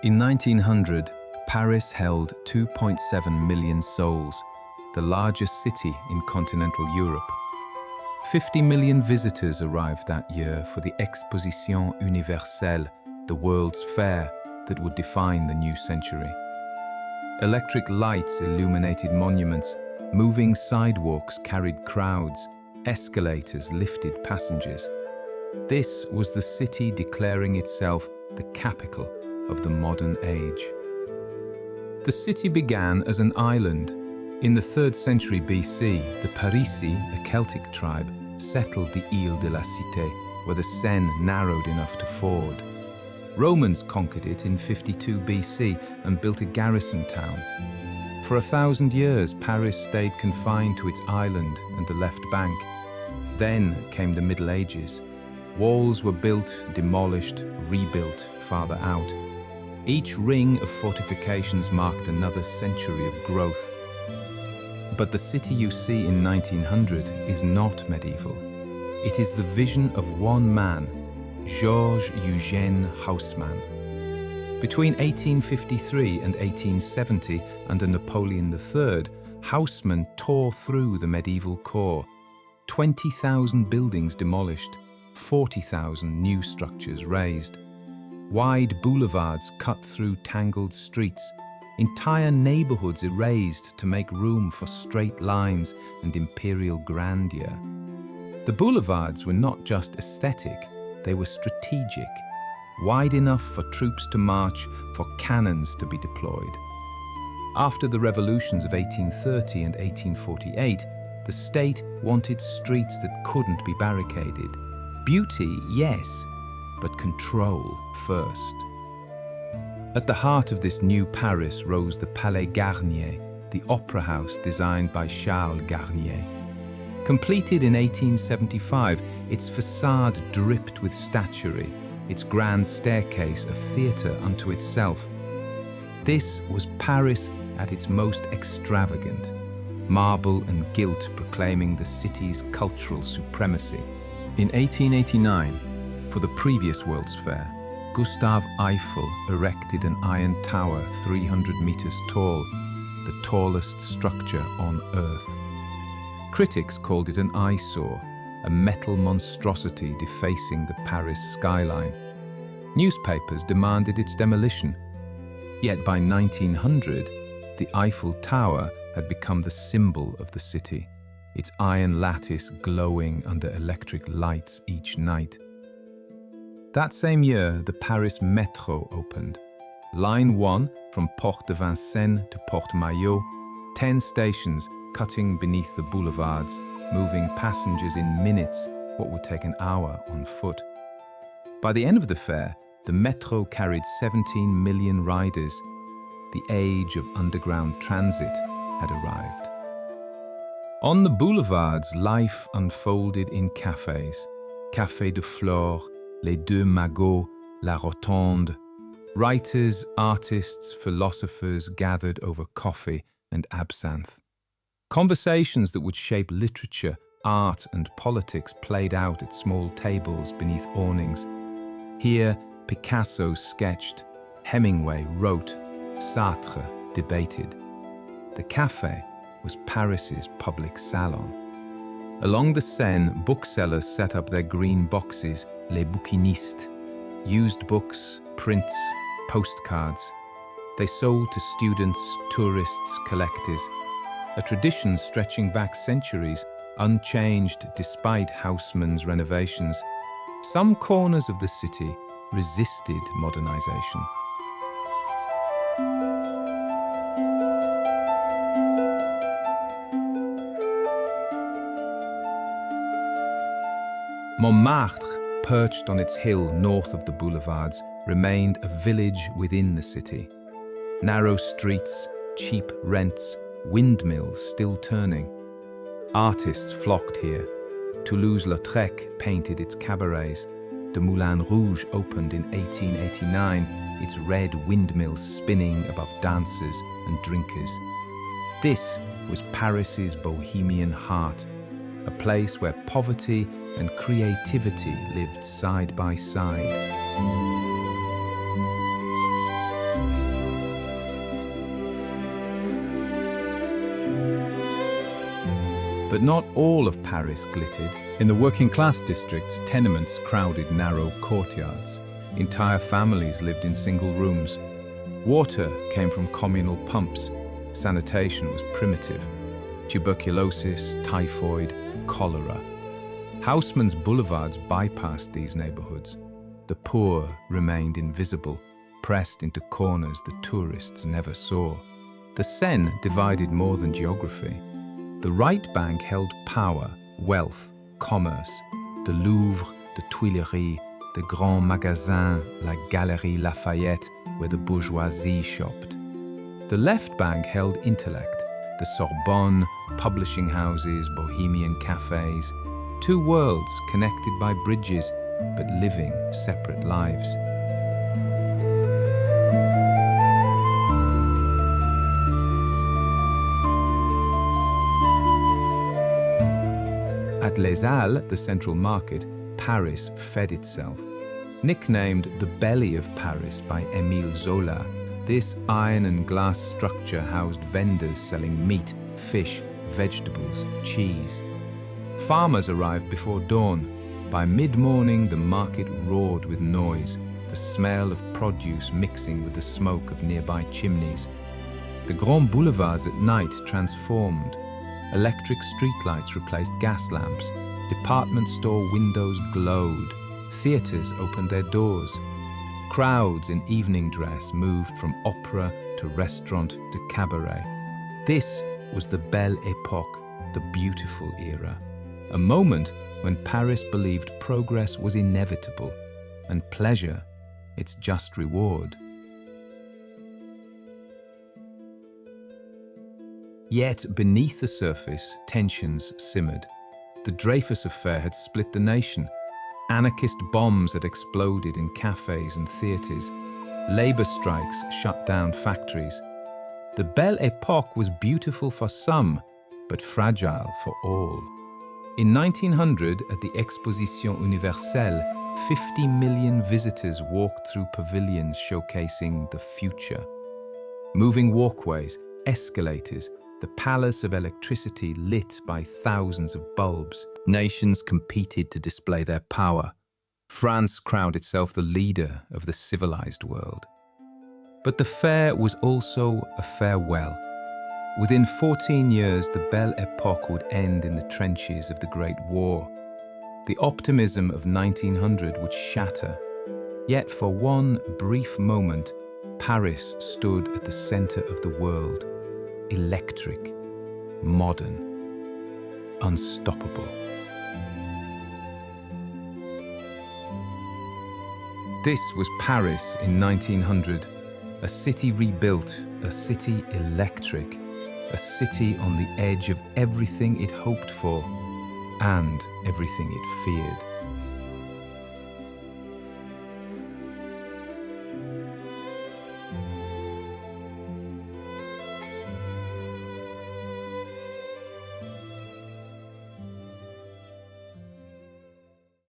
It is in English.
In 1900, Paris held 2.7 million souls, the largest city in continental Europe. 50 million visitors arrived that year for the Exposition Universelle, the World's Fair that would define the new century. Electric lights illuminated monuments, moving sidewalks carried crowds, escalators lifted passengers. This was the city declaring itself the capital of the modern age. The city began as an island. In the 3rd century BC, the Parisi, a Celtic tribe, settled the Ile de la Cité, where the Seine narrowed enough to ford. Romans conquered it in 52 BC and built a garrison town. For 1,000 years, Paris stayed confined to its island and the left bank. Then came the Middle Ages. Walls were built, demolished, rebuilt farther out. Each ring of fortifications marked another century of growth. But the city you see in 1900 is not medieval. It is the vision of one man, Georges Eugène Haussmann. Between 1853 and 1870, under Napoleon III, Haussmann tore through the medieval core. 20,000 buildings demolished, 40,000 new structures raised. Wide boulevards cut through tangled streets, entire neighborhoods erased to make room for straight lines and imperial grandeur. The boulevards were not just aesthetic, they were strategic, wide enough for troops to march, for cannons to be deployed. After the revolutions of 1830 and 1848, the state wanted streets that couldn't be barricaded. Beauty, yes, but control first. At the heart of this new Paris rose the Palais Garnier, the opera house designed by Charles Garnier. Completed in 1875, its facade dripped with statuary, its grand staircase a theatre unto itself. This was Paris at its most extravagant, marble and gilt proclaiming the city's cultural supremacy. In 1889, for the previous World's Fair, Gustave Eiffel erected an iron tower 300 meters tall, the tallest structure on Earth. Critics called it an eyesore, a metal monstrosity defacing the Paris skyline. Newspapers demanded its demolition. Yet by 1900, the Eiffel Tower had become the symbol of the city, its iron lattice glowing under electric lights each night. That same year, the Paris Métro opened. Line 1 from Porte de Vincennes to Porte Maillot, 10 stations cutting beneath the boulevards, moving passengers in minutes what would take an hour on foot. By the end of the fair, the Métro carried 17 million riders. The age of underground transit had arrived. On the boulevards, life unfolded in cafes. Café de Flore, Les Deux Magots, La Rotonde. Writers, artists, philosophers gathered over coffee and absinthe. Conversations that would shape literature, art, and politics played out at small tables beneath awnings. Here, Picasso sketched, Hemingway wrote, Sartre debated. The café was Paris's public salon. Along the Seine, booksellers set up their green boxes, les bouquinistes, used books, prints, postcards. They sold to students, tourists, collectors, a tradition stretching back centuries, unchanged despite Haussmann's renovations. Some corners of the city resisted modernization. Montmartre, perched on its hill north of the boulevards, remained a village within the city. Narrow streets, cheap rents, windmills still turning. Artists flocked here. Toulouse-Lautrec painted its cabarets. The Moulin Rouge opened in 1889, its red windmills spinning above dancers and drinkers. This was Paris's bohemian heart, a place where poverty and creativity lived side by side. But not all of Paris glittered. In the working-class districts, tenements crowded narrow courtyards. Entire families lived in single rooms. Water came from communal pumps. Sanitation was primitive. Tuberculosis, typhoid, cholera. Haussmann's boulevards bypassed these neighborhoods. The poor remained invisible, pressed into corners the tourists never saw. The Seine divided more than geography. The right bank held power, wealth, commerce. The Louvre, the Tuileries, the Grands Magasins, la Galerie Lafayette, where the bourgeoisie shopped. The left bank held intellect, the Sorbonne, publishing houses, bohemian cafes. Two worlds connected by bridges, but living separate lives. At Les Halles, the central market, Paris fed itself. Nicknamed the belly of Paris by Émile Zola, this iron and glass structure housed vendors selling meat, fish, vegetables, cheese. Farmers arrived before dawn. By mid-morning, the market roared with noise, the smell of produce mixing with the smoke of nearby chimneys. The Grand Boulevards at night transformed. Electric streetlights replaced gas lamps. Department store windows glowed. Theaters opened their doors. Crowds in evening dress moved from opera to restaurant to cabaret. This was the Belle Epoque, the beautiful era. A moment when Paris believed progress was inevitable and pleasure its just reward. Yet beneath the surface, tensions simmered. The Dreyfus affair had split the nation. Anarchist bombs had exploded in cafes and theatres. Labour strikes shut down factories. The Belle Epoque was beautiful for some, but fragile for all. In 1900, at the Exposition Universelle, 50 million visitors walked through pavilions showcasing the future. Moving walkways, escalators, the palace of electricity lit by thousands of bulbs. Nations competed to display their power. France crowned itself the leader of the civilized world. But the fair was also a farewell. Within 14 years, the Belle Epoque would end in the trenches of the Great War. The optimism of 1900 would shatter. Yet for one brief moment, Paris stood at the center of the world, electric, modern, unstoppable. This was Paris in 1900, a city rebuilt, a city electric, a city on the edge of everything it hoped for and everything it feared.